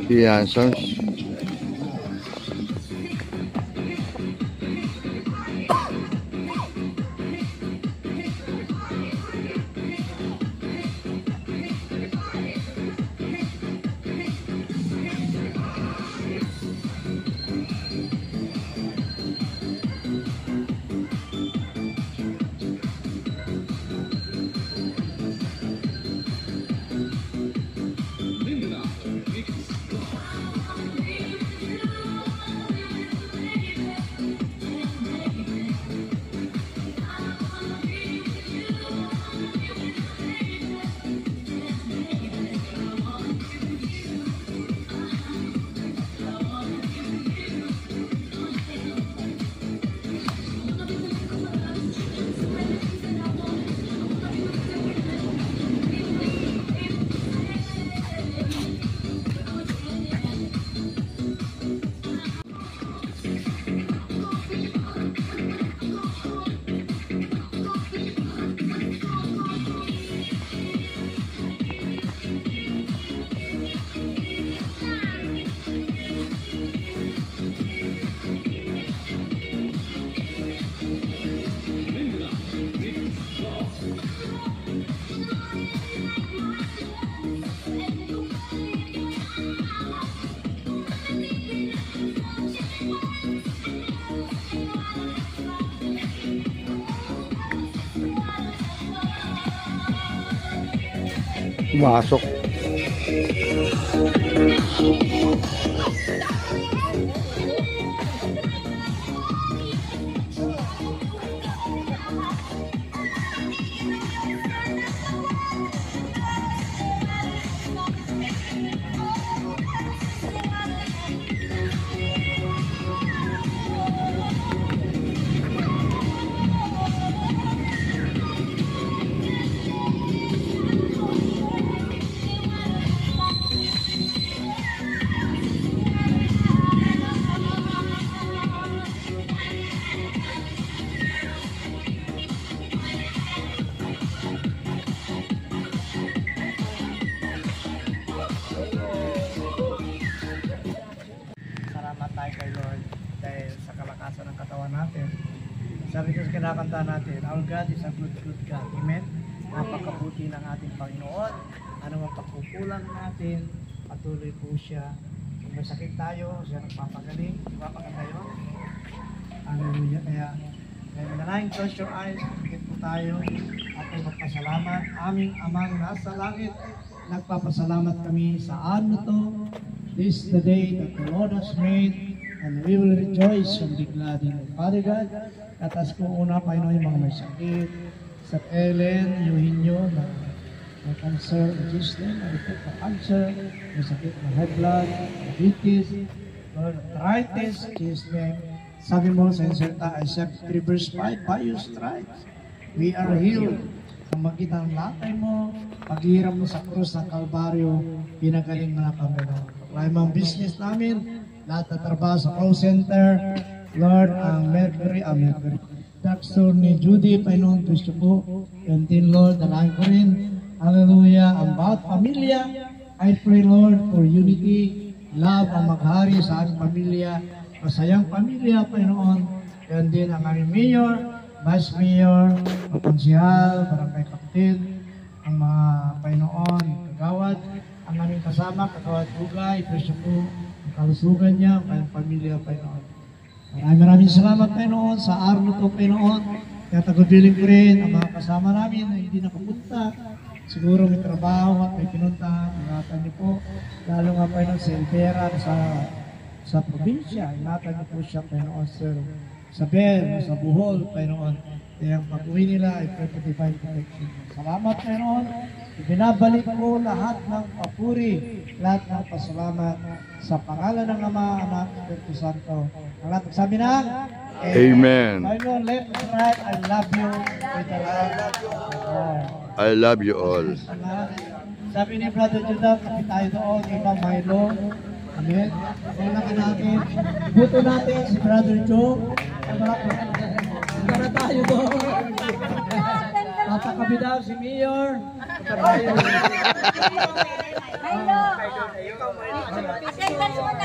Yan, sounds. Pumasok. Kay Lord dahil sa kalakasan ng katawan natin. Sabi ko sa kinakanta natin, our God is a good God. Amen? Napakabuti ng ating Panginoon. Ano mang pagkukulang natin, patuloy po siya. Kung may sakit tayo, siya nagpapagaling. Di ba pagkanta yun? Hallelujah. Kaya manalangin, close your eyes, pagkit po tayo at ay magpasalamat. Aming Amang nasa langit, nagpapasalamat kami sa ano to. This is the day that the Lord has made, and we will rejoice and be glad in it. Father God, katas ko una, Panginoon, yung mga may sakit, sa Ellen, Eugenio, na may cancer, in Jesus' name, may report na cancer, may sakit na high blood, diabetes, arthritis, in Jesus' name. Sabi mo sa Inserta, Isaiah 3 verse 5, by your stripes, we are healed. Ang magitan ng latay mo, paghiram mo sa krus ng Kalbaryo, pinagaling na kami. Kaya mga business namin, lahat na trabaho sa call center, Lord, ang Mercury, Drugstore ni Judy, Panginoon, Kristo po, and din Lord, dalangin ko rin, hallelujah, ang bawat pamilya, I pray Lord for unity, love ang maghari sa aming pamilya, masayang pamilya, Panginoon, and din ang aming mayor, vice mayor, ang konsihal, barangay kapatid, ang mga Panginoon, kagawad, ang aming kasama, kagawad Ugay, Kristo po, ang kalusugan niya, ang kanyang pamilya, Panginoon. Maraming salamat, Panginoon, sa araw na ito, Panginoon. Kaya tagubilin ko rin ang mga kasama namin na hindi nakapunta. Siguro may trabaho at may pinunta. Ingatan niyo po, lalo nga, Panginoon, sa Impera, sa probinsya. Ingatan niyo po siya, Panginoon, sir. Sa Bel, sa Bohol, Panginoon. Kaya ang pag-uwi nila ay for divine protection. Salamat, Panginoon. Ibinabalik ko lahat ng papuri, lahat ng pasalamat sa pangalan ng Ama, Anak, Espiritu Santo. Ang lahat sabi na, Amen. Panginoon, left and right, I love you with the love of God. I love you all. Sabi ni Brother Judah, kapit tayo doon, ibang Milo. Amen. Wala ka natin. Buto natin si Brother Joe. Para tayo doon. Kabidao si Mayor. Hello. Attendance mo na.